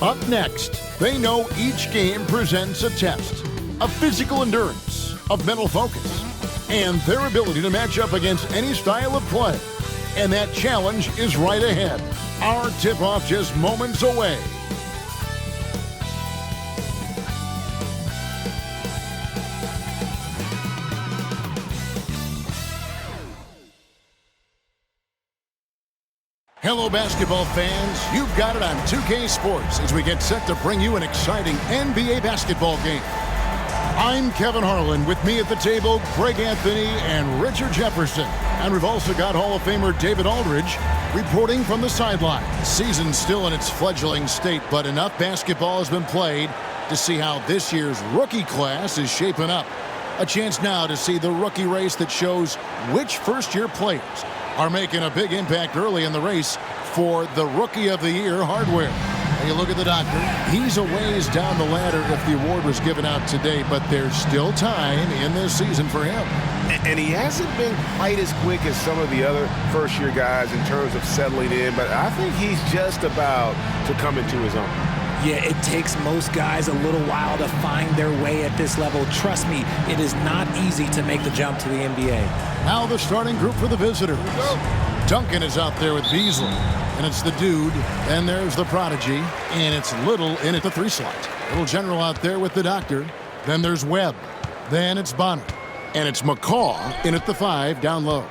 Up next, they know each game presents a test of physical endurance, of mental focus, and their ability to match up against any style of play. And that challenge is right ahead. Our tip-off just moments away. Hello, basketball fans. You've got it on 2K Sports as we get set to bring you an exciting NBA basketball game. I'm Kevin Harlan. With me at the table, Greg Anthony and Richard Jefferson. And we've also got Hall of Famer David Aldridge reporting from the sideline. Season's still in its fledgling state, but enough basketball has been played to see how this year's rookie class is shaping up. A chance now to see the rookie race that shows which first-year players are making a big impact early in the race for the Rookie of the Year hardware. Now you look at the doctor. He's a ways down the ladder if the award was given out today, but there's still time in this season for him. And he hasn't been quite as quick as some of the other first-year guys in terms of settling in, but I think he's just about to come into his own. Yeah, it takes most guys a little while to find their way at this level. Trust me, it is not easy to make the jump to the NBA. Now the starting group for the visitors. Duncan is out there with Beasley, and it's the dude. Then there's the prodigy, and it's Little in at the 3 slot. Little general out there with the doctor. Then there's Webb. Then it's Bonner. And it's McCaw in at the 5 down low.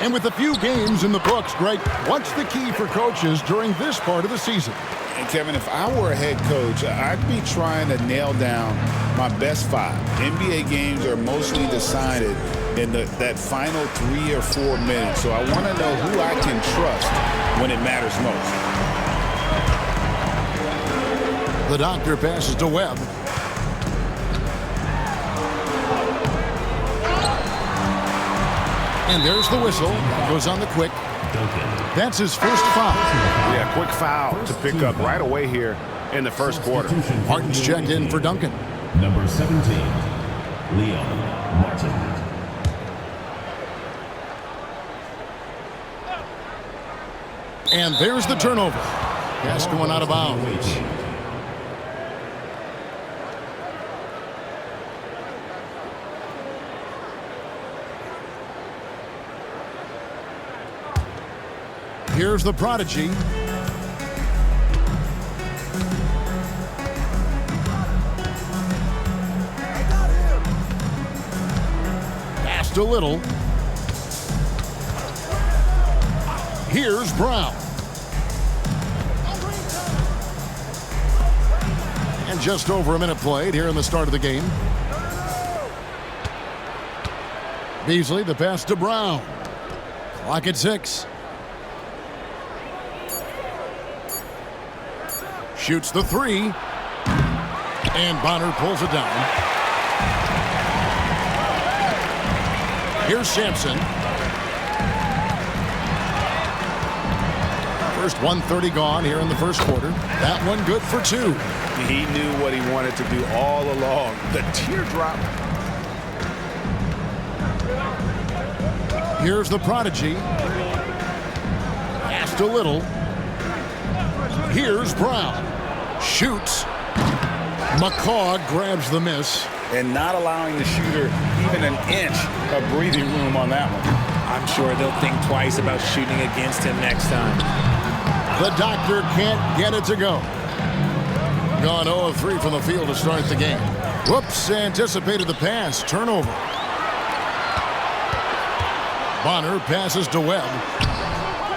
And with a few games in the books, Greg, what's the key for coaches during this part of the season? And Kevin, if I were a head coach, I'd be trying to nail down my best 5. NBA games are mostly decided in that final 3 or 4 minutes. So I want to know who I can trust when it matters most. The doctor passes to Webb. And there's the whistle. Goes on the quick. That's his first foul. Yeah, quick foul to pick up right away here in the first quarter. Martin's checked in for Duncan. Number 17, Leon Martin. And there's the turnover. Pass going out of bounds. Here's the prodigy. Passed a little. Here's Brown. And just over a minute played here in the start of the game. Beasley, the pass to Brown. Clock at 6. Shoots the 3. And Bonner pulls it down. Here's Sampson. First 1:30 gone here in the first quarter. That one good for 2. He knew what he wanted to do all along. The teardrop. Here's the prodigy. Passed a little. Here's Brown. Shoots. McCaw grabs the miss. And not allowing the shooter even an inch of breathing room on that one. I'm sure they'll think twice about shooting against him next time. The doctor can't get it to go. Gone 0 of 3 from the field to start the game. Whoops, anticipated the pass. Turnover. Bonner passes to Webb.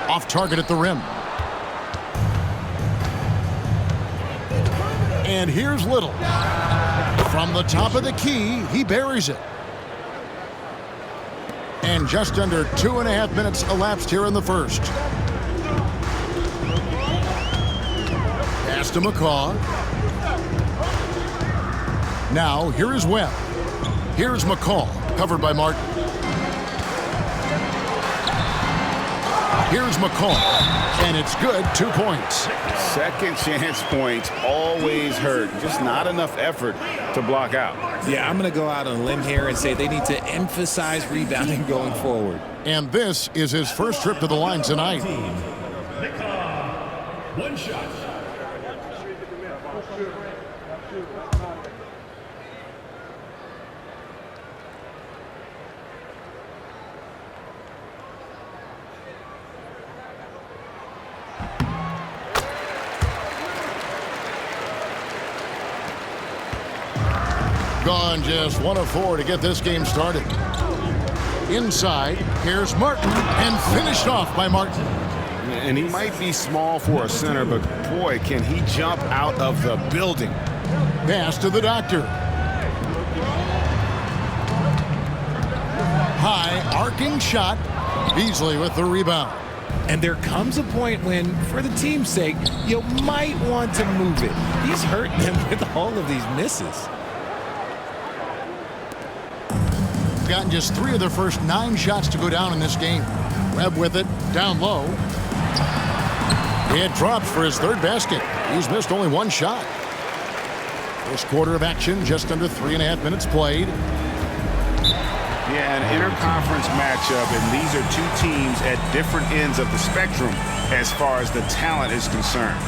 Off target at the rim. And here's Little. From the top of the key, he buries it. And just under 2.5 minutes elapsed here in the first. Pass to McCaw. Now, here is Webb. Here's McCaw, covered by Martin. Here's McCaw, and it's good, 2 points. Second chance points always hurt. Just not enough effort to block out. Yeah, I'm going to go out on a limb here and say they need to emphasize rebounding going forward. And this is his first trip to the line tonight. One shot. On just 1 of 4 to get this game started. Inside, here's Martin, and finished off by Martin. And he might be small for a center, but boy, can he jump out of the building. Pass to the doctor. High arcing shot. Beasley with the rebound. And there comes a point when, for the team's sake, you might want to move it. He's hurting them with all of these misses. Gotten just 3 of their first 9 shots to go down in this game. Webb with it, down low. It drops for his 3rd basket. He's missed only 1 shot. First quarter of action, just under 3.5 minutes played. Yeah, an interconference matchup, and these are 2 teams at different ends of the spectrum as far as the talent is concerned.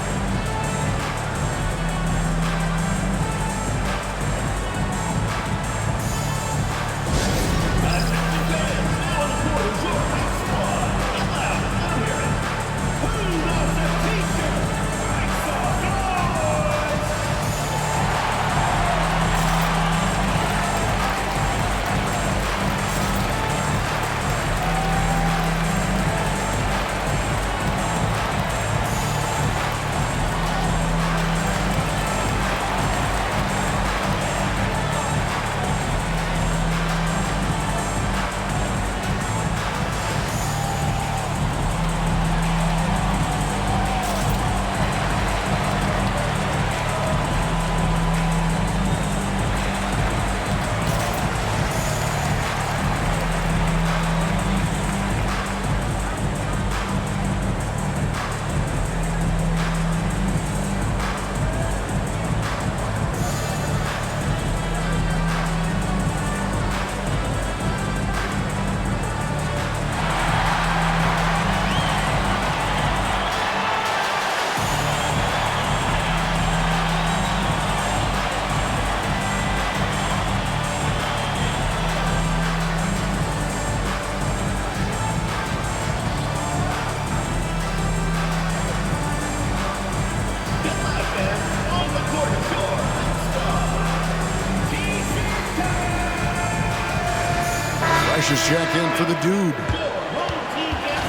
Precious check in for the dude.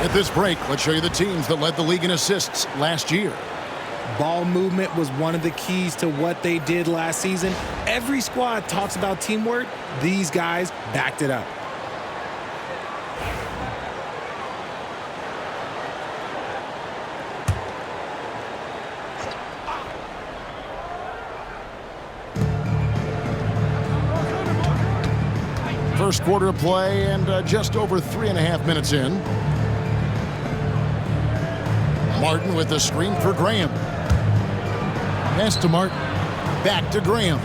At this break, let's show you the teams that led the league in assists last year. Ball movement was one of the keys to what they did last season. Every squad talks about teamwork. These guys backed it up. First quarter of play and just over 3.5 minutes in. Martin with the screen for Graham. Pass to Martin. Back to Graham.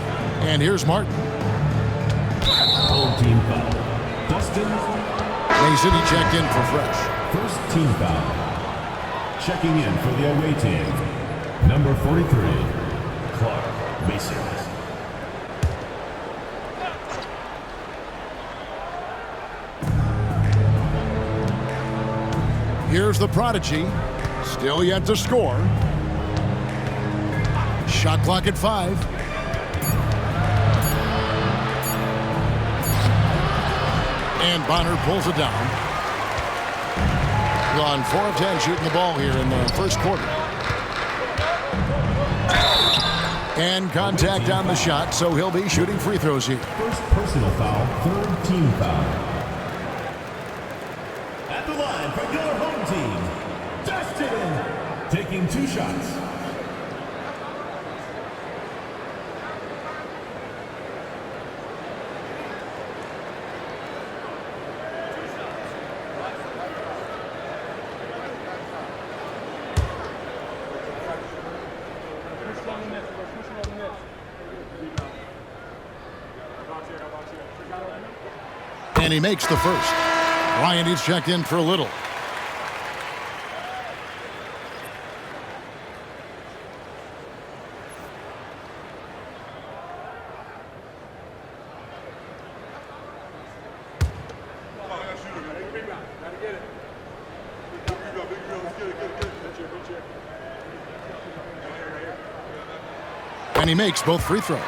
And here's Martin. Full team foul. Dustin. Mason, he checked in for fresh. First team foul. Checking in for the away team. Number 43, Clark Mason. Here's the prodigy. Still yet to score. Shot clock at 5. And Bonner pulls it down. Gone 4 of 10 shooting the ball here in the first quarter. And contact on the shot, so he'll be shooting free throws here. First personal foul, 3rd team foul. At the line for your home team, Dustin, taking 2 shots. And he makes the first. Ryan needs checked in for a little. And he makes both free throws.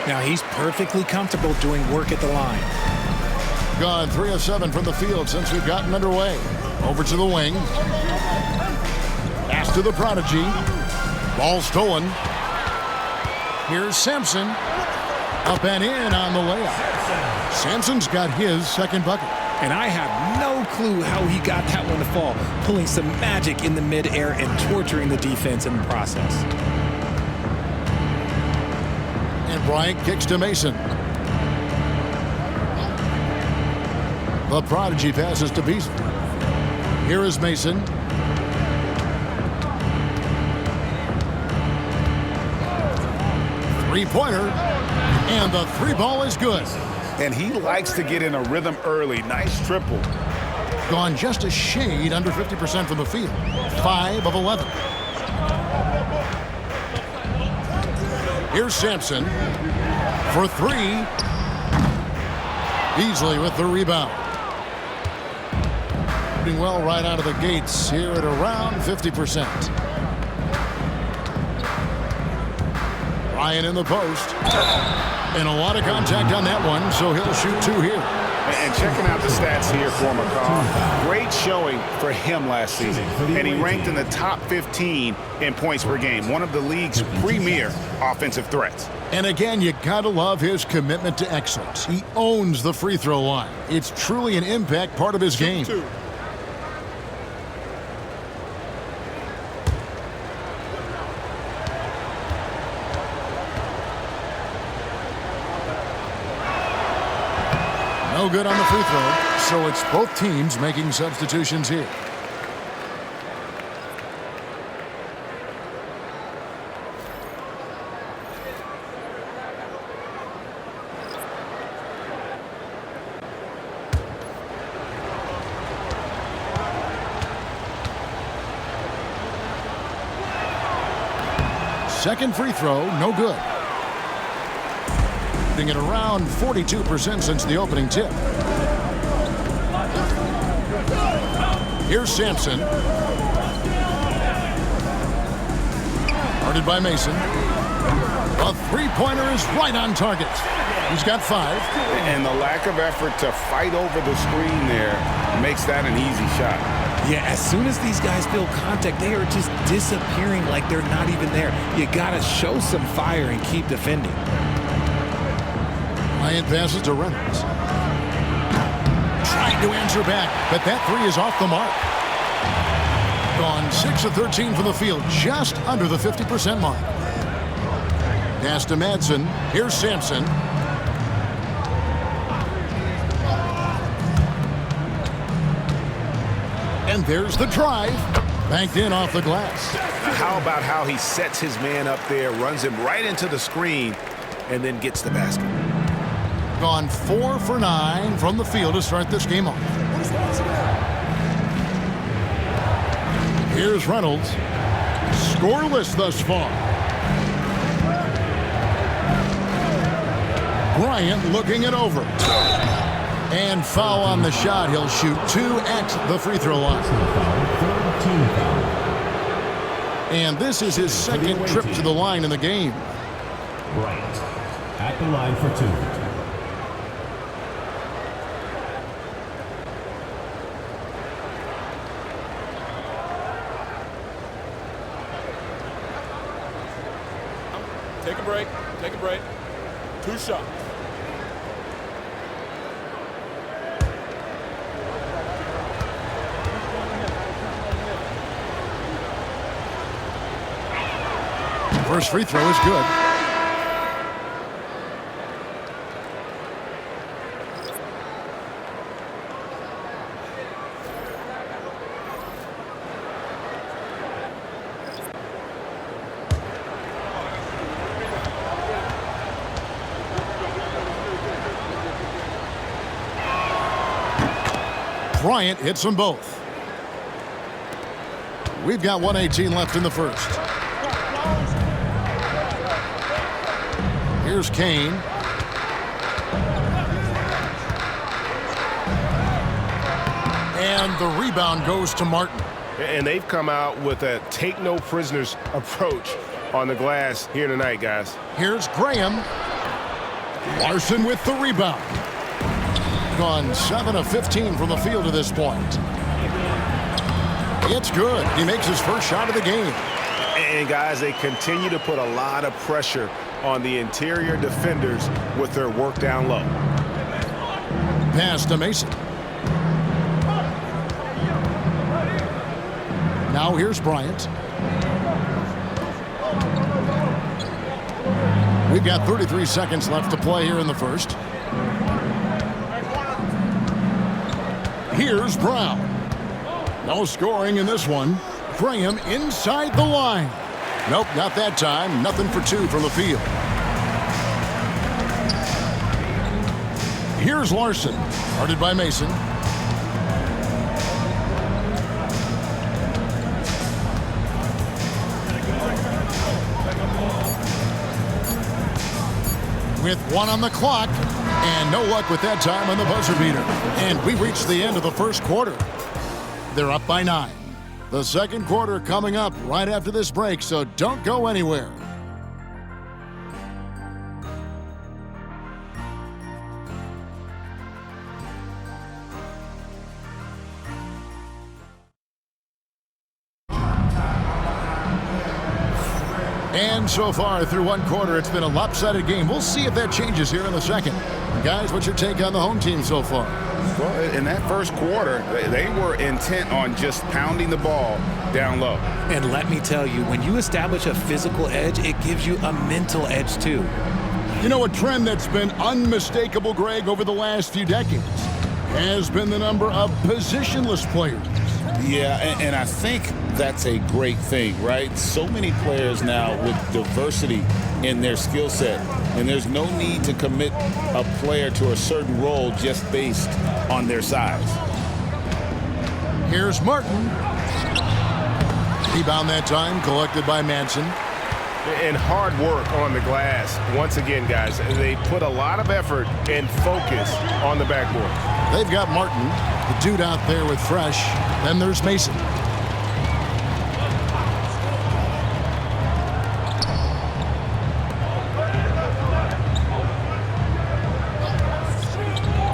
Now he's perfectly comfortable doing work at the line. Gone 3 of 7 from the field since we've gotten underway. Over to the wing. Pass to the prodigy. Ball stolen. Here's Sampson. Up and in on the layup. Sampson's got his second bucket. And I have no clue how he got that one to fall, pulling some magic in the midair and torturing the defense in the process. And Bryant kicks to Mason. The prodigy passes to Beasley. Here is Mason. Three-pointer. And the three ball is good. And he likes to get in a rhythm early. Nice triple. Gone just a shade under 50% from the field. 5 of 11. Here's Sampson for 3. Beasley with the rebound. Doing well right out of the gates here at around 50%. Ryan in the post. And a lot of contact on that one, so he'll shoot 2 here. And checking out the stats here for McCall. Great showing for him last season. And he ranked in the top 15 in points per game. One of the league's premier offensive threats. And again, you gotta love his commitment to excellence. He owns the free throw line. It's truly an impact part of his game. No good on the free throw, so it's both teams making substitutions here. Second free throw, no good. At around 42% since the opening tip. Here's Sampson. Guarded by Mason. A three-pointer is right on target. He's got 5. And the lack of effort to fight over the screen there makes that an easy shot. Yeah, as soon as these guys feel contact, they are just disappearing like they're not even there. You got to show some fire and keep defending. Bryant passes to Reynolds. Trying to answer back, but that 3 is off the mark. Gone 6 of 13 from the field, just under the 50% mark. Pass to Madsen. Here's Sampson. And there's the drive. Banked in off the glass. How about how he sets his man up there, runs him right into the screen, and then gets the basket. Gone 4 for 9 from the field to start this game off. Here's Reynolds. Scoreless thus far. Bryant looking it over. And foul on the shot. He'll shoot 2 at the free throw line. And this is his second trip to the line in the game. Bryant at the line for 2. Take a break. Take a break. 2 shots. First free throw is good. Bryant hits them both. We've got 1:18 left in the first. Here's Kane. And the rebound goes to Martin. And they've come out with a take-no-prisoners approach on the glass here tonight, guys. Here's Graham. Larson with the rebound. Gone 7 of 15 from the field to this point. It's good. He makes his first shot of the game. And guys, they continue to put a lot of pressure on the interior defenders with their work down low. Pass to Mason. Now here's Bryant. We've got 33 seconds left to play here in the first. Here's Brown. No scoring in this one. Graham inside the line. Nope, not that time. Nothing for two from the field. Here's Larson. Guarded by Mason. With 1 on the clock, and no luck with that time on the buzzer beater. And we've reached the end of the first quarter. They're up by 9. The second quarter coming up right after this break, so don't go anywhere. And so far through one quarter, it's been a lopsided game. We'll see if that changes here in the second. Guys, what's your take on the home team so far? Well, in that first quarter, they were intent on just pounding the ball down low. And let me tell you, when you establish a physical edge, it gives you a mental edge too. You know, a trend that's been unmistakable, Greg, over the last few decades has been the number of positionless players. Yeah, and I think that's a great thing, right? So many players now with diversity in their skill set, and there's no need to commit a player to a certain role just based on their size. Here's Martin. Rebound that time, collected by Manson. And hard work on the glass. Once again, guys, they put a lot of effort and focus on the backboard. They've got Martin, the dude out there with Fresh. Then there's Mason.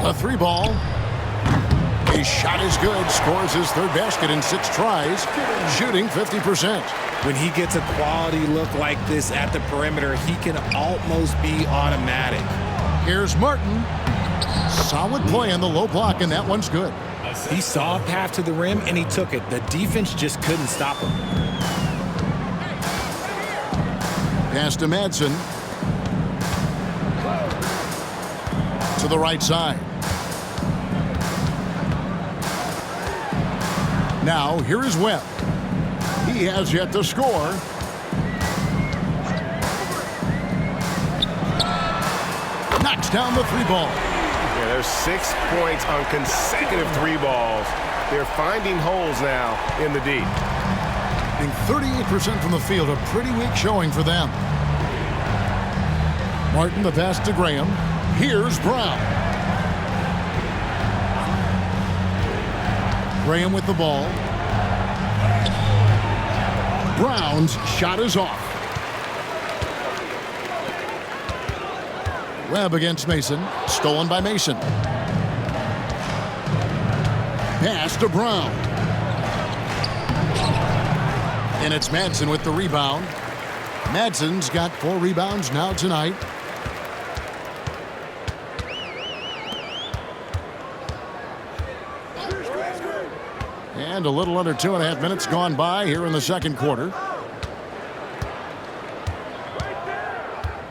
A 3-ball. His shot is good. Scores his third basket in 6 tries. Shooting 50%. When he gets a quality look like this at the perimeter, he can almost be automatic. Here's Martin. Solid play on the low block, and that one's good. He saw a path to the rim, and he took it. The defense just couldn't stop him. Pass to Madsen. To the right side. Now, here is Webb. He has yet to score. Knocks down the 3-ball. Yeah, there's 6 points on consecutive 3 balls. They're finding holes now in the deep. And 38% from the field, a pretty weak showing for them. Martin, the pass to Graham. Here's Brown. Graham with the ball. Brown's shot is off. Webb against Mason. Stolen by Mason. Pass to Brown. And it's Madsen with the rebound. Madsen's got 4 rebounds now tonight. And a little under 2.5 minutes gone by here in the second quarter.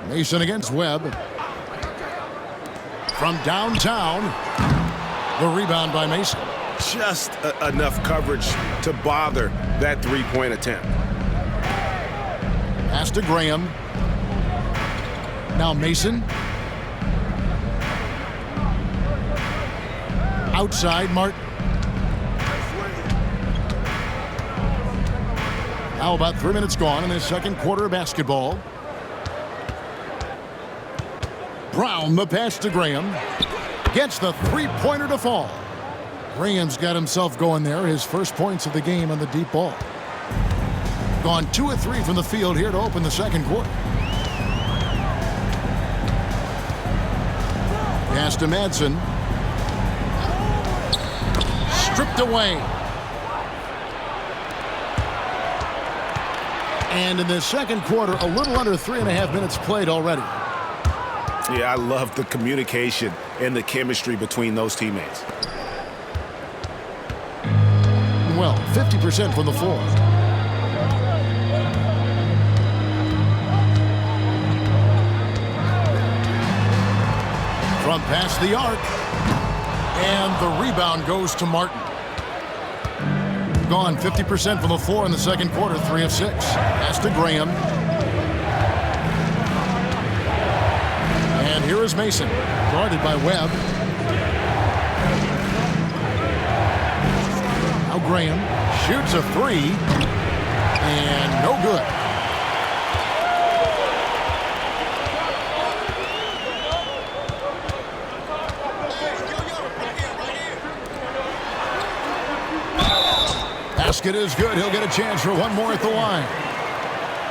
Mason against Webb. From downtown, the rebound by Mason. Just enough coverage to bother that 3-point attempt. Pass to Graham. Now Mason. Outside Martin. Now about 3 minutes gone in the second quarter of basketball. Brown, the pass to Graham. Gets the 3-pointer to fall. Graham's got himself going there. His first points of the game on the deep ball. Gone 2 of 3 from the field here to open the second quarter. Pass to Madsen. Stripped away. And in the second quarter, a little under 3.5 minutes played already. Yeah, I love the communication and the chemistry between those teammates. Well, 50% from the floor. From past the arc. And the rebound goes to Martin. Gone 50% from the floor in the second quarter, 3 of 6. Pass to Graham. And here is Mason, guarded by Webb. Now Graham shoots a 3. And no good. Basket is good. He'll get a chance for one more at the line.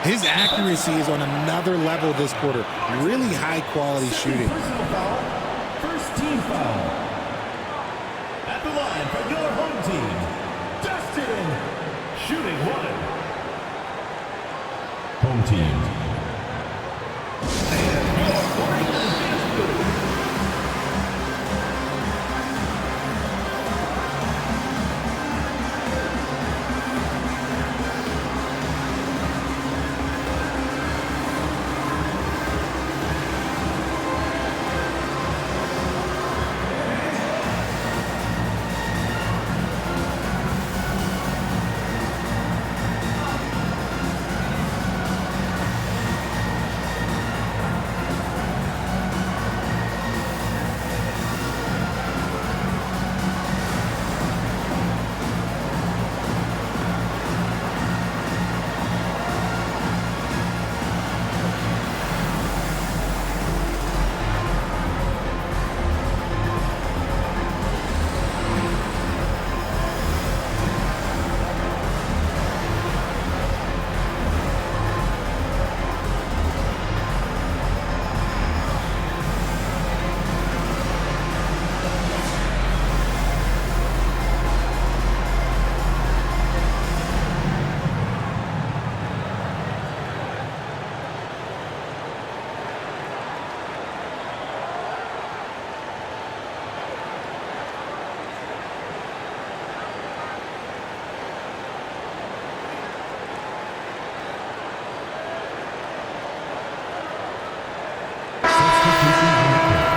His accuracy is on another level this quarter. Really high-quality shooting. First team foul. At the line for your home team, Dustin, shooting 1. Home team.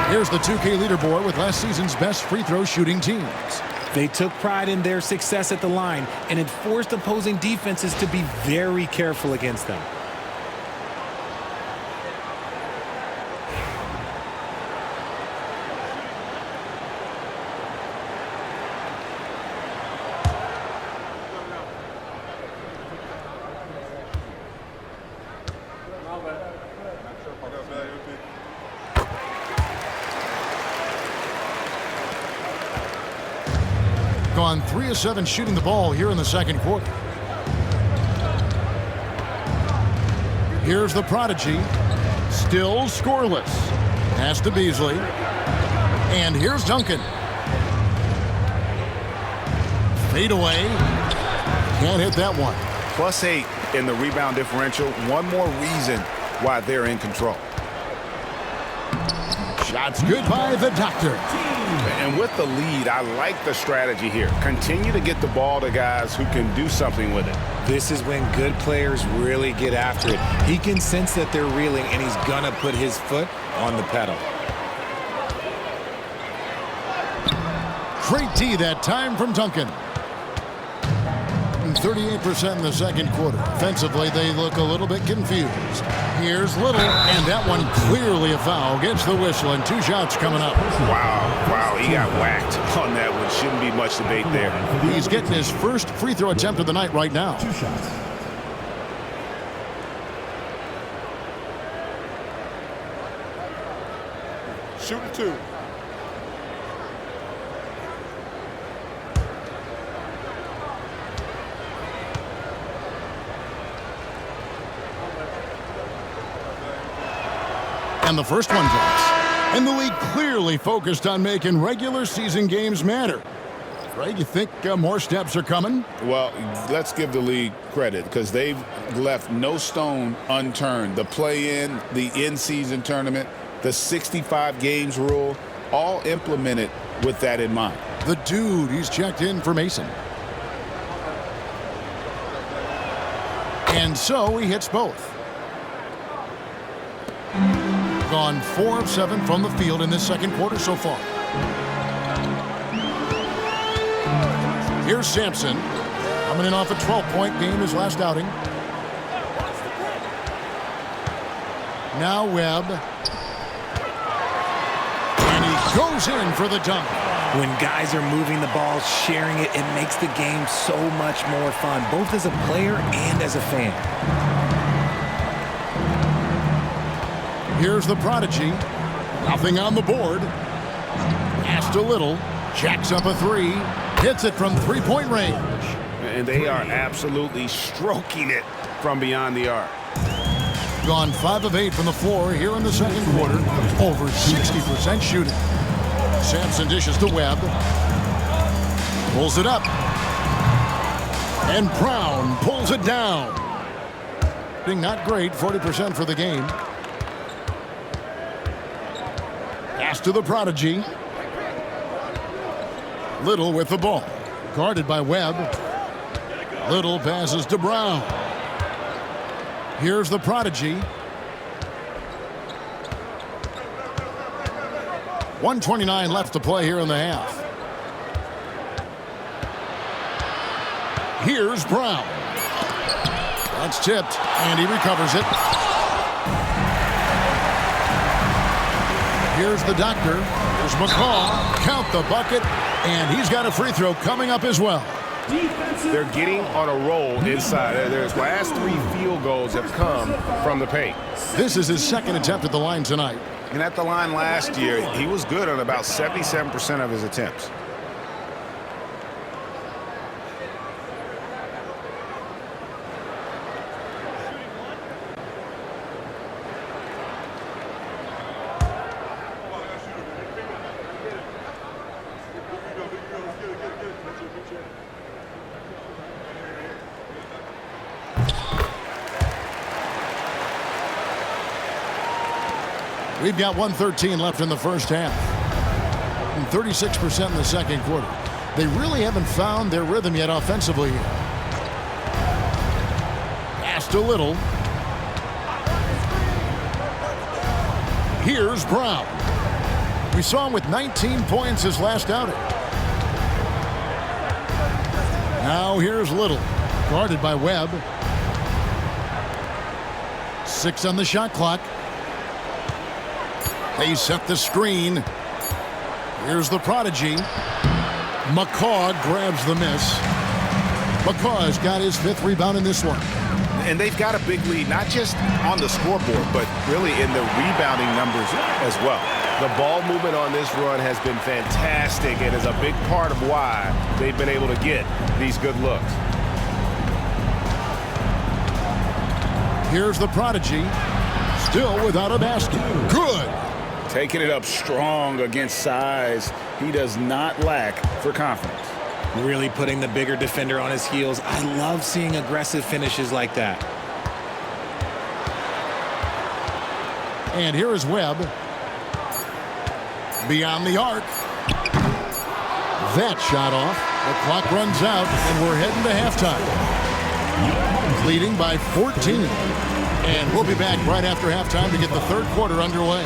Here's the 2K leaderboard with last season's best free throw shooting teams. They took pride in their success at the line, and it forced opposing defenses to be very careful against them. Gone 3 of 7 shooting the ball here in the second quarter. Here's the prodigy. Still scoreless. Pass to Beasley. And here's Duncan. Fade away. Can't hit that one. +8 in the rebound differential. One more reason why they're in control. Shots good by the doctor. And with the lead, I like the strategy here. Continue to get the ball to guys who can do something with it. This is when good players really get after it. He can sense that they're reeling, and he's going to put his foot on the pedal. Great D that time from Duncan. 38% in the second quarter. Offensively, they look a little bit confused. Here's Little, and that one clearly a foul. Gets the whistle, and 2 shots coming up. Wow, he got whacked on that one. Shouldn't be much debate there. He's getting his first free throw attempt of the night right now. 2 shots. Shoot a 2. And the first one drops. And the league clearly focused on making regular season games matter. Right? You think more steps are coming? Well, let's give the league credit because they've left no stone unturned. The play-in, the in-season tournament, the 65 games rule, all implemented with that in mind. The dude, he's checked in for Mason. And so he hits both. Gone 4 of 7 from the field in this second quarter so far. Here's Sampson, coming in off a 12-point game his last outing. Now Webb. And he goes in for the dunk. When guys are moving the ball, sharing it, it makes the game so much more fun, both as a player and as a fan. Here's the prodigy. Nothing on the board. Pass to Little. Jacks up a 3. Hits it from three-point range. And they are absolutely stroking it from beyond the arc. Gone 5 of 8 from the floor here in the second quarter. Over 60% shooting. Sampson dishes to Webb. Pulls it up. And Brown pulls it down. Being not great, 40% for the game. Pass to the prodigy. Little with the ball. Guarded by Webb. Little passes to Brown. Here's the prodigy. 1:29 left to play here in the half. Here's Brown. That's tipped, and he recovers it. Here's the doctor. Here's McCaw. Count the bucket, and he's got a free throw coming up as well. They're getting on a roll inside. Their last 3 field goals have come from the paint. This is his second attempt at the line tonight. And at the line last year, he was good on about 77% of his attempts. We've got 1:13 left in the first half. And 36% in the second quarter. They really haven't found their rhythm yet offensively here. Pass to Little. Here's Brown. We saw him with 19 points his last outing. Now here's Little. Guarded by Webb. 6 on the shot clock. They set the screen. Here's the prodigy. McCaw grabs the miss. McCaw's got his 5th rebound in this one. And they've got a big lead, not just on the scoreboard, but really in the rebounding numbers as well. The ball movement on this run has been fantastic and is a big part of why they've been able to get these good looks. Here's the prodigy. Still without a basket. Good. Taking it up strong against size. He does not lack for confidence. Really putting the bigger defender on his heels. I love seeing aggressive finishes like that. And here is Webb. Beyond the arc. That shot off. The clock runs out, and we're heading to halftime. Leading by 14. And we'll be back right after halftime to get the third quarter underway.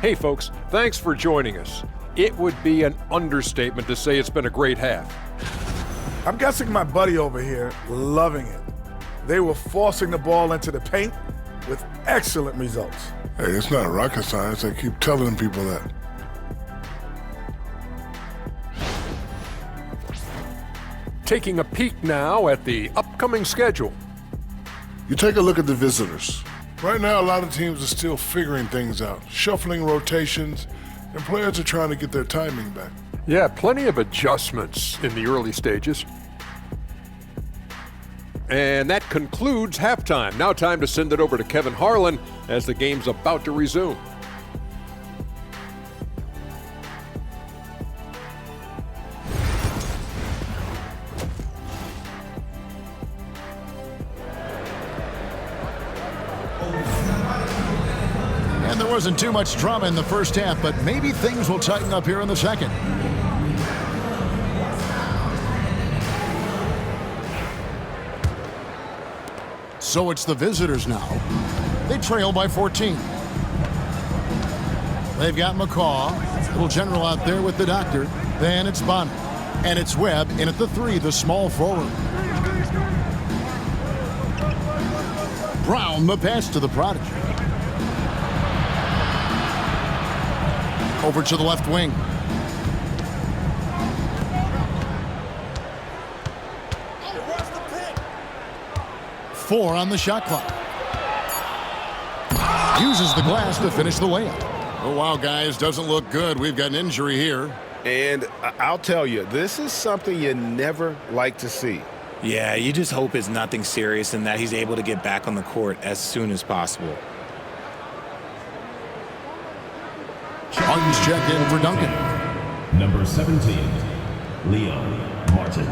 Hey folks, thanks for joining us. It would be an understatement to say it's been a great half. I'm guessing my buddy over here loving it. They were forcing the ball into the paint with excellent results. Hey, it's not rocket science. I keep telling people that. taking a peek now at the upcoming schedule. You take a look at the visitors. Right now, a lot of teams are still figuring things out, shuffling rotations, and players are trying to get their timing back. Yeah, plenty of adjustments in the early stages. And that concludes halftime. Now time to send it over to Kevin Harlan as the game's about to resume. And there wasn't too much drama in the first half, but maybe things will tighten up here in the second. So it's the visitors now. They trail by 14. They've got McCaw, little general out there with the doctor. Then it's Bonner. And it's Webb in at the 3, the small forward. Brown, the pass to the prodigy. Over to the left wing. Four on the shot clock. Uses the glass to finish the layup. Oh, wow, guys, doesn't look good. We've got an injury here. And I'll tell you, this is something you never like to see. Yeah, you just hope it's nothing serious and that he's able to get back on the court as soon as possible. Martin's check in for Duncan. Number 17, Leon Martin.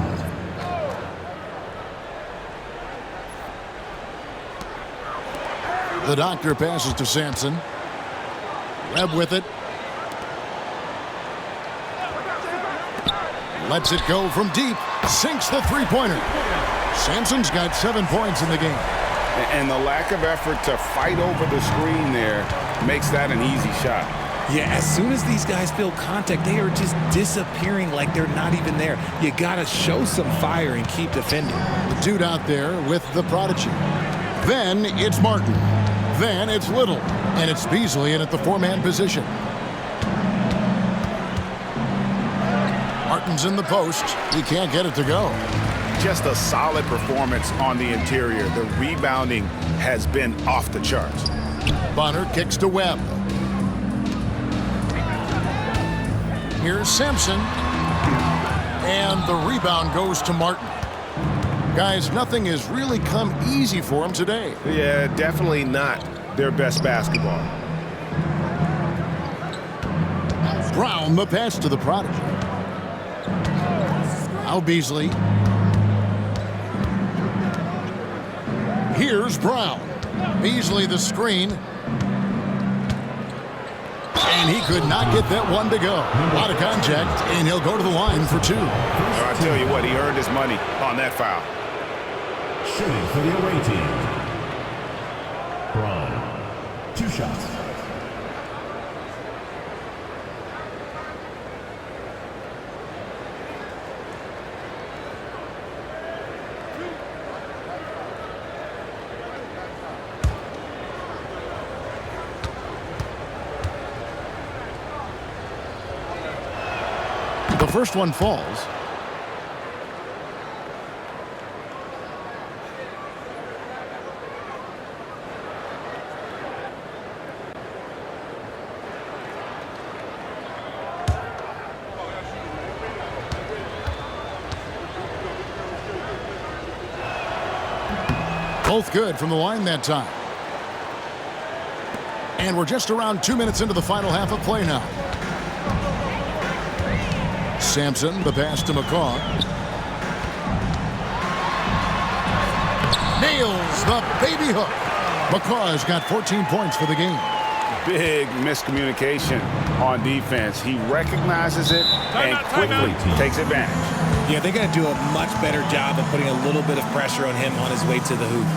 The doctor passes to Sampson. Webb with it. Lets it go from deep. Sinks the three-pointer. Sampson's got 7 points in the game. And the lack of effort to fight over the screen there makes that an easy shot. Yeah, as soon as these guys feel contact, they are just disappearing like they're not even there. You got to show some fire and keep defending. The dude out there with the prodigy. Then it's Martin. Then it's Little. And it's Beasley in at the 4-man position. Martin's in the post. He can't get it to go. Just a solid performance on the interior. The rebounding has been off the charts. Bonner kicks to Webb. Here's Sampson. And the rebound goes to Martin. Guys, nothing has really come easy for him today. Yeah, definitely not their best basketball. Brown, the pass to the prodigy. Now Beasley. Here's Brown. Beasley the screen. And he could not get that one to go. A lot of contact, and he'll go to the line for 2. I tell you what, he earned his money on that foul. Shooting for the away team. Braun, 2 shots. The first one falls. Both good from the line that time. And we're just around 2 minutes into the final half of play now. Sampson, the pass to McCaw. Nails the baby hook. McCaw has got 14 points for the game. Big miscommunication on defense. He recognizes it and quickly takes advantage. Yeah, they got to do a much better job of putting a little bit of pressure on him on his way to the hoop.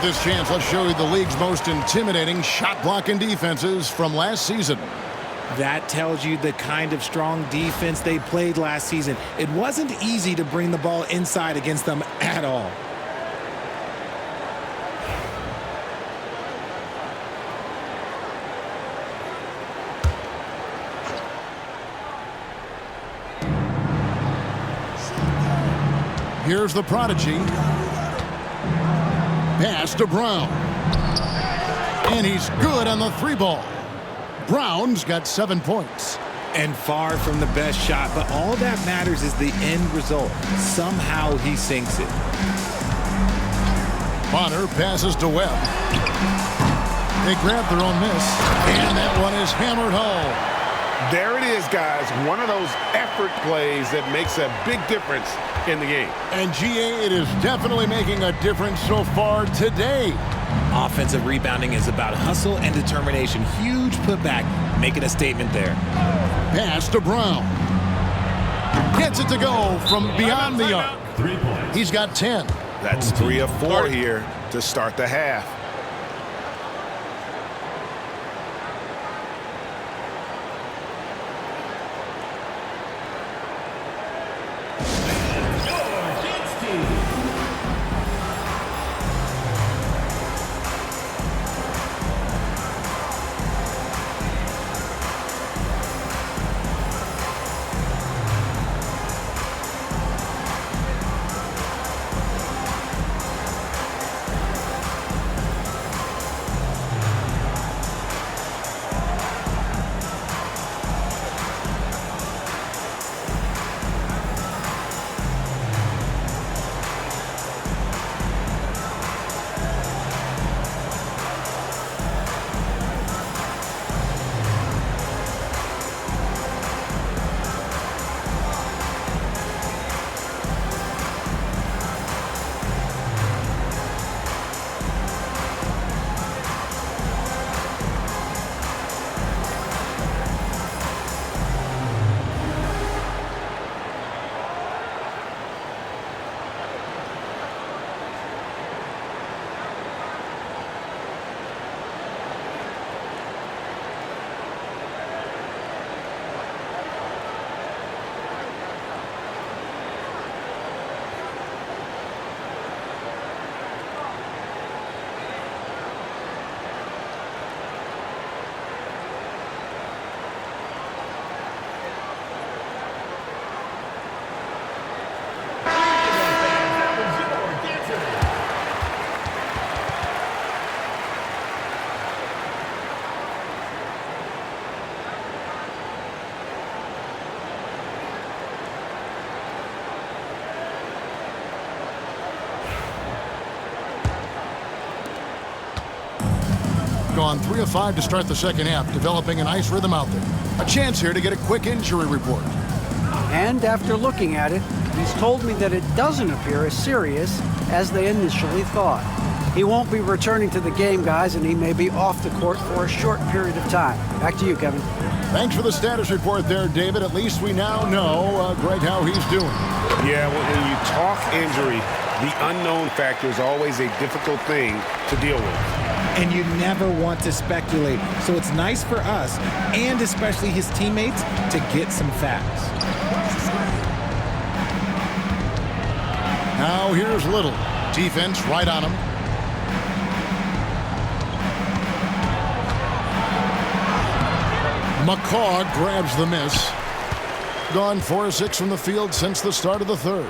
With this chance, let's show you the league's most intimidating shot blocking defenses from last season. That tells you the kind of strong defense they played last season. It wasn't easy to bring the ball inside against them at all. Here's the prodigy. Pass to Brown. And he's good on the 3-ball. Brown's got 7 points. And far from the best shot, but all that matters is the end result. Somehow he sinks it. Bonner passes to Webb. They grab their own miss. And that one is hammered home. There it is, guys. One of those effort plays that makes a big difference in the game. And GA, it is definitely making a difference so far today. Offensive rebounding is about hustle and determination. Huge putback, making a statement there. Pass to Brown. Gets it to go from beyond the arc. 3 points. He's got 10. That's 3 of 4 here to start the half. Gone 3 of 5 to start the second half, developing a nice rhythm out there. A chance here to get a quick injury report. And after looking at it, he's told me that it doesn't appear as serious as they initially thought. He won't be returning to the game, guys, and he may be off the court for a short period of time. Back to you, Kevin. Thanks for the status report there, David. At least we now know, Greg, how he's doing. Yeah, when you talk injury, the unknown factor is always a difficult thing to deal with. And you never want to speculate. So it's nice for us, and especially his teammates, to get some facts. Now here's Little. Defense right on him. McCaw grabs the miss. Gone 4 of 6 from the field since the start of the third.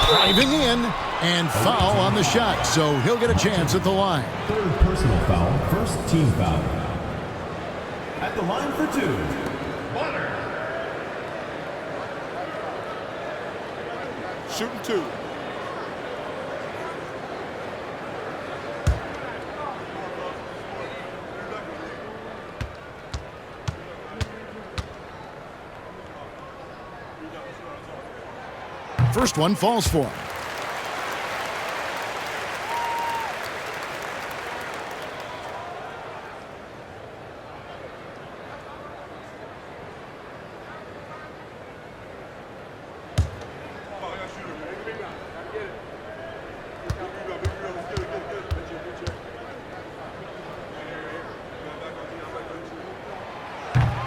Driving in, and foul on the shot, so he'll get a chance at the line. Third personal foul, first team foul. At the line for 2, Bonner. Shooting 2. First one falls for him.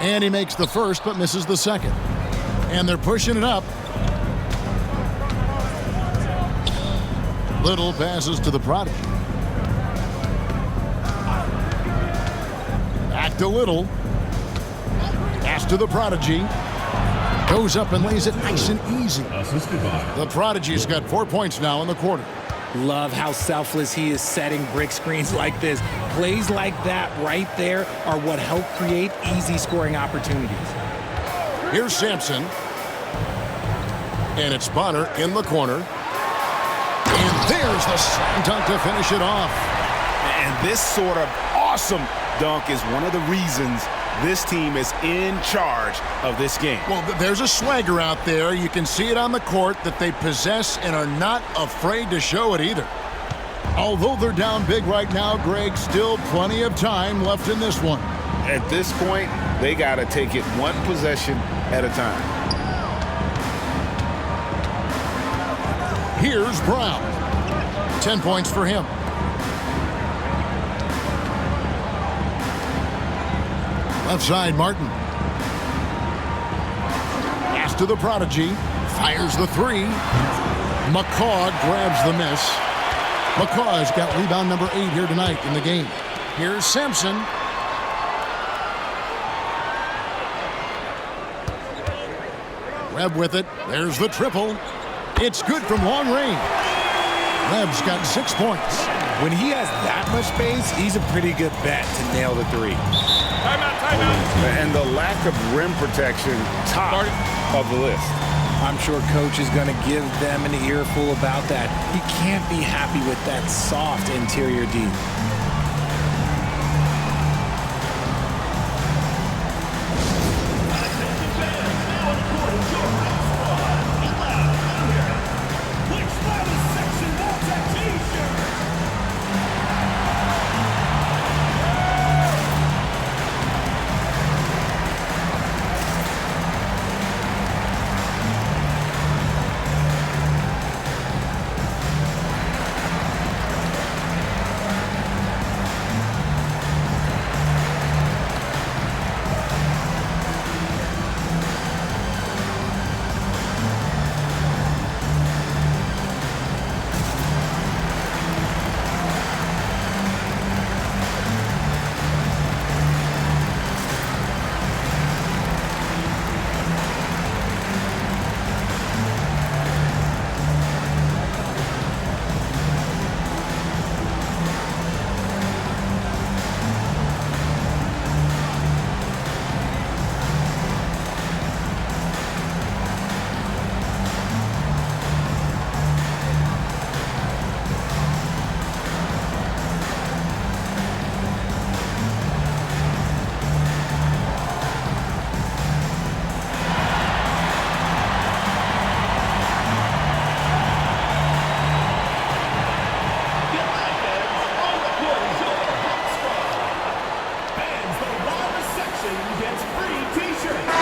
And he makes the first but misses the second. And they're pushing it up. Little passes to the prodigy. Back to Little. Pass to the prodigy. Goes up and lays it nice and easy. The prodigy's got 4 points now in the quarter. Love how selfless he is setting brick screens like this. Plays like that right there are what help create easy scoring opportunities. Here's Sampson. And it's Bonner in the corner. And there's the slam dunk to finish it off. And this sort of awesome dunk is one of the reasons this team is in charge of this game. Well, there's a swagger out there. You can see it on the court that they possess and are not afraid to show it either. Although they're down big right now, Greg, still plenty of time left in this one. At this point, they got to take it one possession at a time. Here's Brown. 10 points for him. Left side, Martin. Pass to the prodigy. Fires the three. McCaw grabs the miss. McCaw has got rebound number 8 here tonight in the game. Here's Sampson. Webb with it. There's the triple. It's good from long range. Webb's got 6 points. When he has that much space, he's a pretty good bet to nail the three. Timeout. And the lack of rim protection, top of the list. I'm sure coach is going to give them an earful about that. He can't be happy with that soft interior D.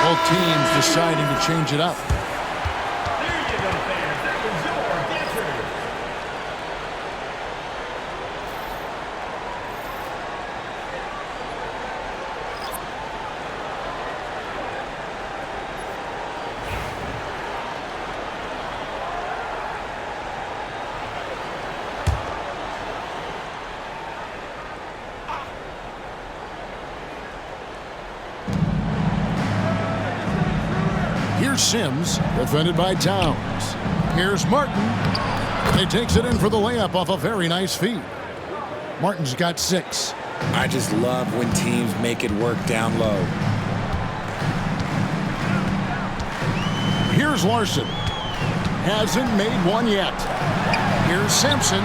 Both teams deciding to change it up. There you go, fans. That was your answer. Here's Sims, defended by Towns. Here's Martin. He takes it in for the layup off a very nice feed. Martin's got 6. I just love when teams make it work down low. Here's Larson. Hasn't made one yet. Here's Sampson.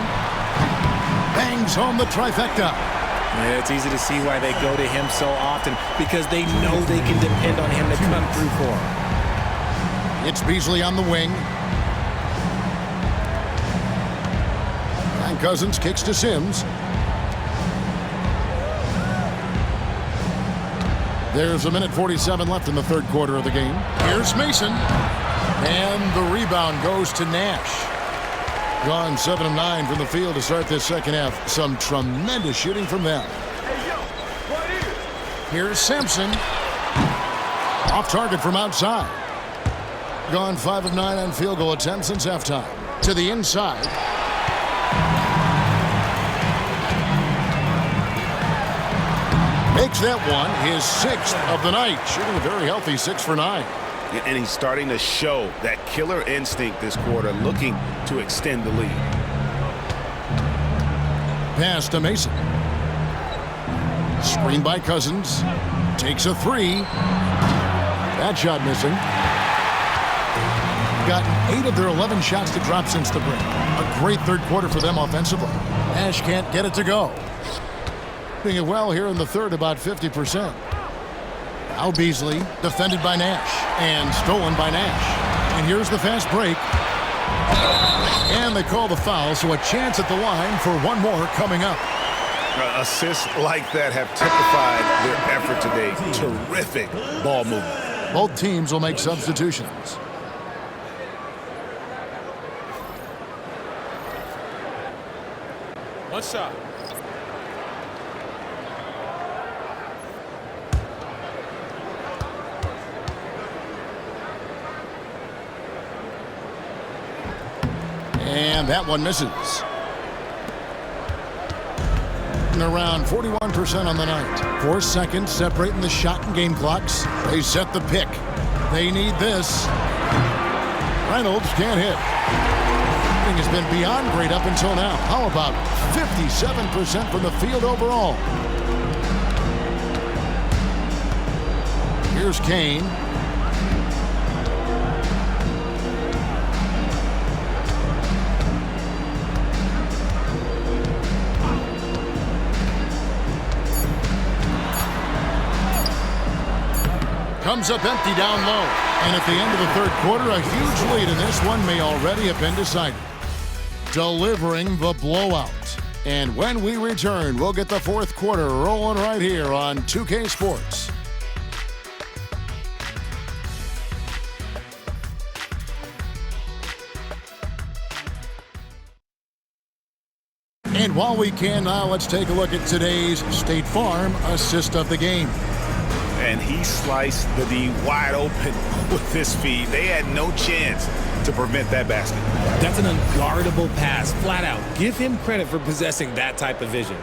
Bangs home the trifecta. Yeah, it's easy to see why they go to him so often, because they know they can depend on him to come through for them. It's Beasley on the wing. And Cousins kicks to Sims. There's 1:47 left in the third quarter of the game. Here's Mason. And the rebound goes to Nash. Gone 7 of 9 from the field to start this second half. Some tremendous shooting from them. Here's Sampson. Off target from outside. Gone 5 of 9 on field goal attempts since halftime. To the inside. Makes that one his 6th of the night. Shooting a very healthy 6 for 9. And he's starting to show that killer instinct this quarter, looking to extend the lead. Pass to Mason. Screen by Cousins. Takes a 3. That shot missing. Gotten 8 of their 11 shots to drop since the break. A great third quarter for them offensively. Nash can't get it to go. Doing it well here in the third, about 50%. Now Beasley, defended by Nash, and stolen by Nash. And here's the fast break. And they call the foul, so a chance at the line for one more coming up. Assists like that have typified their effort today. Terrific ball movement. Both teams will make substitutions. One shot. And that one misses. And around 41% on the night. 4 seconds separating the shot and game clocks. They set the pick. They need this. Reynolds can't hit. Shooting has been beyond great up until now. How about 57% from the field overall? Here's Kane. Comes up empty down low. And at the end of the third quarter, a huge lead in this one may already have been decided. Delivering the blowout. And when we return, we'll get the fourth quarter rolling right here on 2K Sports. And while we can now, let's take a look at today's State Farm assist of the game. And he sliced the D wide open with his feet. They had no chance to prevent that basket. That's an unguardable pass, flat out. Give him credit for possessing that type of vision.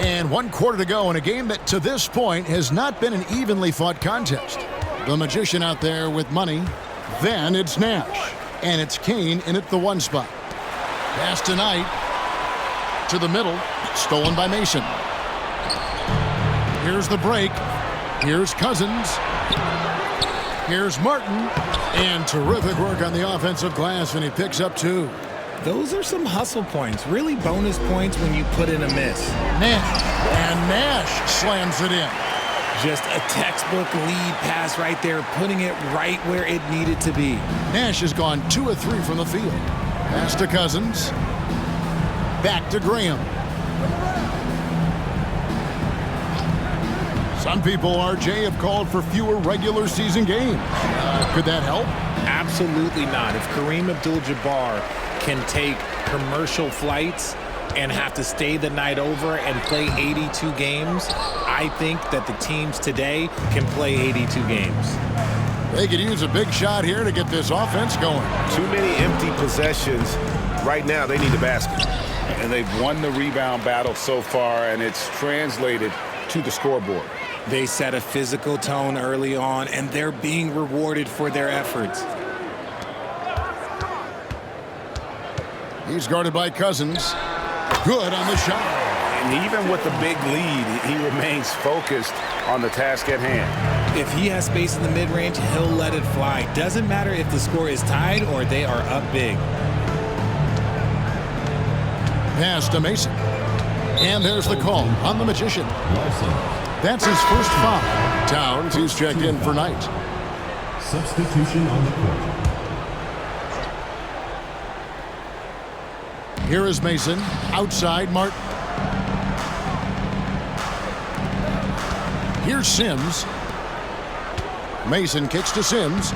And 1 quarter to go in a game that to this point has not been an evenly fought contest. The magician out there with money. Then it's Nash. And it's Kane in at the 1 spot. Pass tonight. To the middle, stolen by Mason. Here's the break. Here's Cousins. Here's Martin. And terrific work on the offensive glass, and he picks up 2. Those are some hustle points, really bonus points when you put in a miss. Nash. And Nash slams it in. Just a textbook lead pass right there, putting it right where it needed to be. Nash has gone 2 of 3 from the field. Pass to Cousins. Back to Graham. Some people, RJ, have called for fewer regular season games. Could that help? Absolutely not. If Kareem Abdul-Jabbar can take commercial flights and have to stay the night over and play 82 games, I think that the teams today can play 82 games. They could use a big shot here to get this offense going. Too many empty possessions. Right now, they need a basket. And they've won the rebound battle so far, and it's translated to the scoreboard. They set a physical tone early on, and they're being rewarded for their efforts. He's guarded by Cousins. Good on the shot. And even with the big lead, he remains focused on the task at hand. If he has space in the mid-range, he'll let it fly. Doesn't matter if the score is tied or they are up big. Pass to Mason. And there's the call on the magician. That's his first foul. Towns, he's checked in for night. Substitution on the court. Here is Mason. Outside, Martin. Here's Sims. Mason kicks to Sims.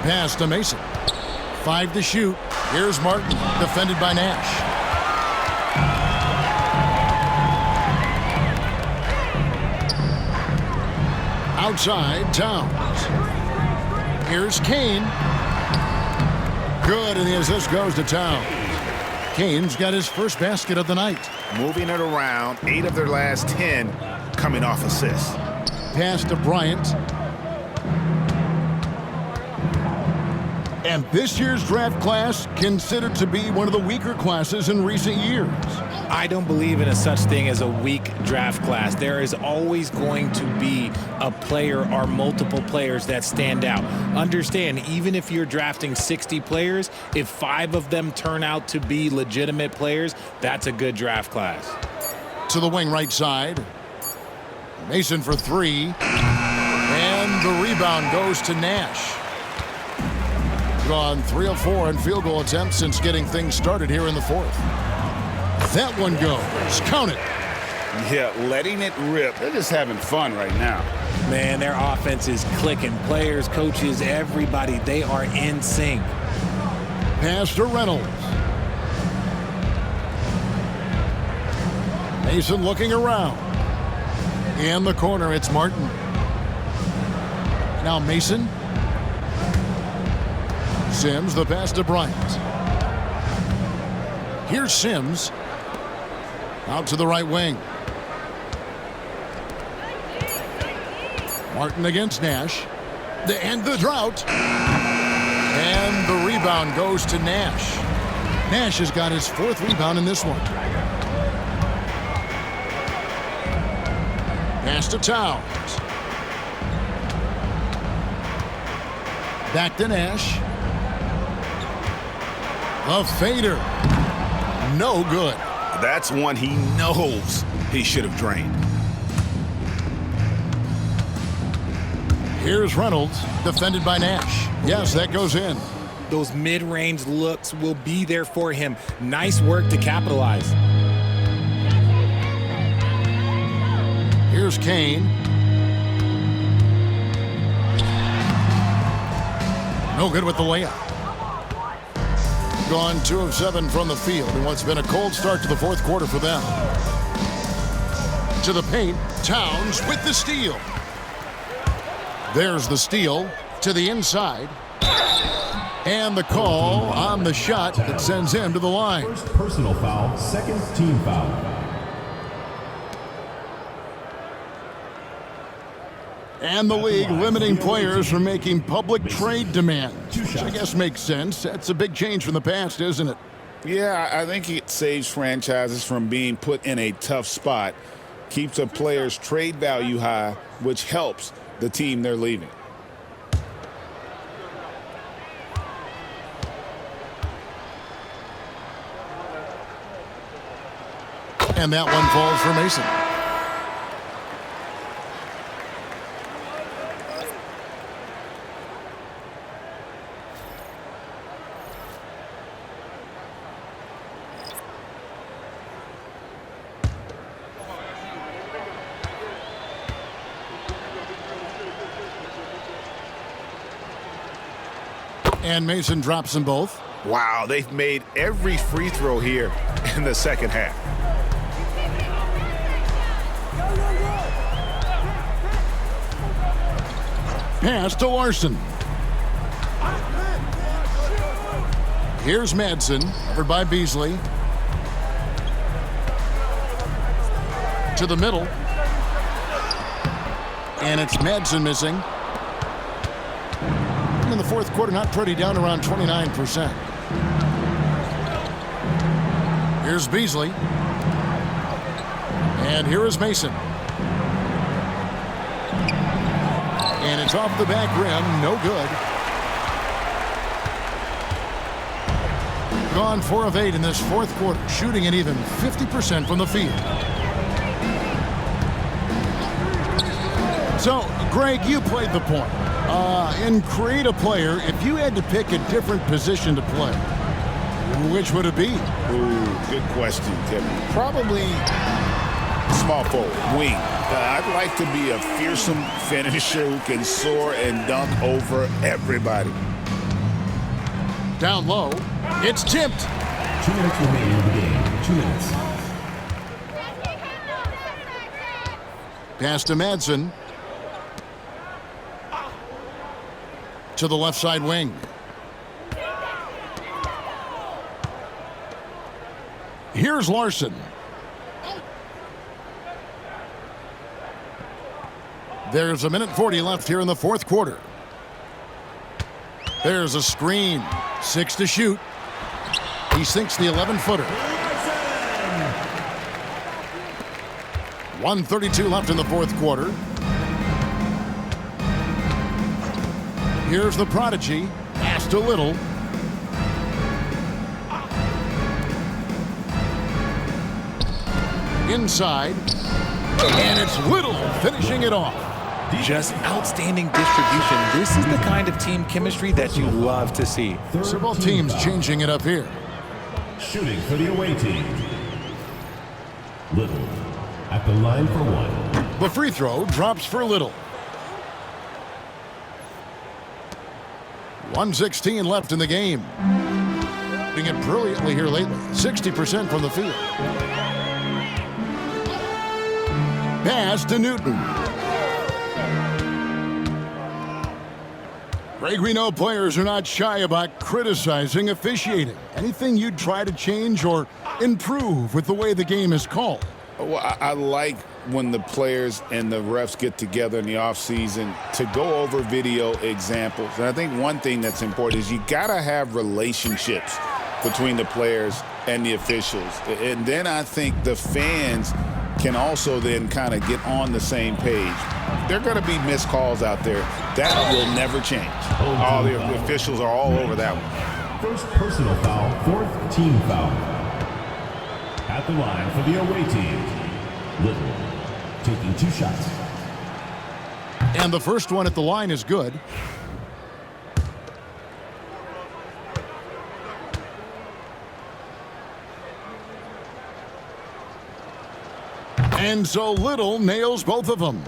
Pass to Mason. 5 to shoot. Here's Martin, defended by Nash. Outside, Towns. Here's Kane. Good, and the assist goes to Towns. Kane's got his first basket of the night. Moving it around, 8 of their last 10 coming off assists. Pass to Bryant. And this year's draft class considered to be one of the weaker classes in recent years. I don't believe in a such thing as a weak draft class. There is always going to be a player or multiple players that stand out. Understand, even if you're drafting 60 players, if 5 of them turn out to be legitimate players, that's a good draft class. To the wing right side. Mason for 3. And the rebound goes to Nash. Gone 3 of 4 in field goal attempts since getting things started here in the fourth. That one goes. Count it. Yeah, letting it rip. They're just having fun right now. Man, their offense is clicking. Players, coaches, everybody, they are in sync. Pass to Reynolds. Mason looking around. In the corner, it's Martin. Now Mason. Sims, the pass to Bryant. Here's Sims. Out to the right wing. Martin against Nash. The end the drought. And the rebound goes to Nash. Nash has got his 4th rebound in this one. Pass to Towns. Back to Nash. A fader. No good. That's one he knows he should have drained. Here's Reynolds, defended by Nash. Yes, that goes in. Those mid-range looks will be there for him. Nice work to capitalize. Here's Kane. No good with the layup. Gone 2 of 7 from the field in what's been a cold start to the fourth quarter for them. To the paint, Towns with the steal. There's the steal to the inside. And the call on the shot that sends him to the line. First personal foul, second team foul. And the league limiting players from making public trade demands, which I guess makes sense. That's a big change from the past, isn't it? Yeah, I think it saves franchises from being put in a tough spot, keeps a player's trade value high, which helps the team they're leaving. And that one falls for Mason. And Mason drops them both. Wow, they've made every free throw here in the second half. Pass to Larson. Here's Madsen, covered by Beasley. To the middle. And it's Madsen missing. In the fourth quarter, not pretty, down around 29%. Here's Beasley. And here is Mason. And it's off the back rim, no good. Gone 4 of 8 in this fourth quarter, shooting an even 50% from the field. So, Greg, you played the point. In Create a Player, if you had to pick a different position to play, which would it be? Ooh, good question, Kevin. Probably small forward, wing. I'd like to be a fearsome finisher who can soar and dunk over everybody. Down low. It's tipped. 2 minutes remaining in the game. 2 minutes. Pass to Madsen. To the left side wing. Here's Larson. There's 1:40 left here in the fourth quarter. There's a screen. 6 to shoot. He sinks the 11-footer. 1:32 left in the fourth quarter. Here's the prodigy. Pass to Little. Inside. And it's Little finishing it off. Just outstanding distribution. This is the kind of team chemistry that you love to see. So both teams changing it up here. Shooting for the away team. Little at the line for 1. The free throw drops for Little. 1:16 left in the game. Doing it brilliantly here lately. 60% from the field. Pass to Newton. Greg, we know players are not shy about criticizing officiating. Anything you'd try to change or improve with the way the game is called? Well, I like when the players and the refs get together in the offseason to go over video examples. And I think one thing that's important is you got to have relationships between the players and the officials. And then I think the fans can also then kind of get on the same page. There are going to be missed calls out there. That will never change. All the officials are all over that one. First personal foul, 4th team foul. At the line for the away team, Little taking 2 shots. And the first one at the line is good. And so Little nails both of them.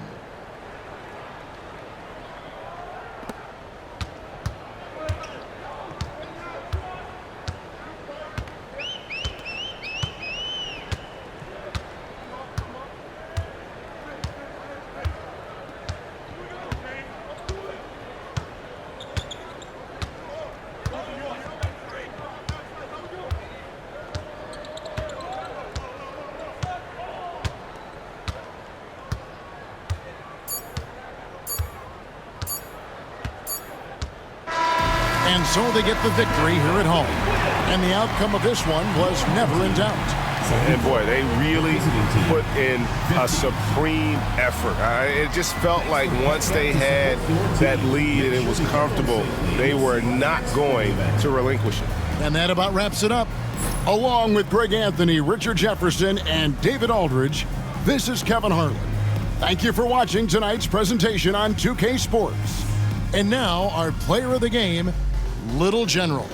And so they get the victory here at home. And the outcome of this one was never in doubt. And boy, they really put in a supreme effort. It just felt like once they had that lead and it was comfortable, they were not going to relinquish it. And that about wraps it up. Along with Greg Anthony, Richard Jefferson, and David Aldridge, this is Kevin Harlan. Thank you for watching tonight's presentation on 2K Sports. And now our player of the game, Little General.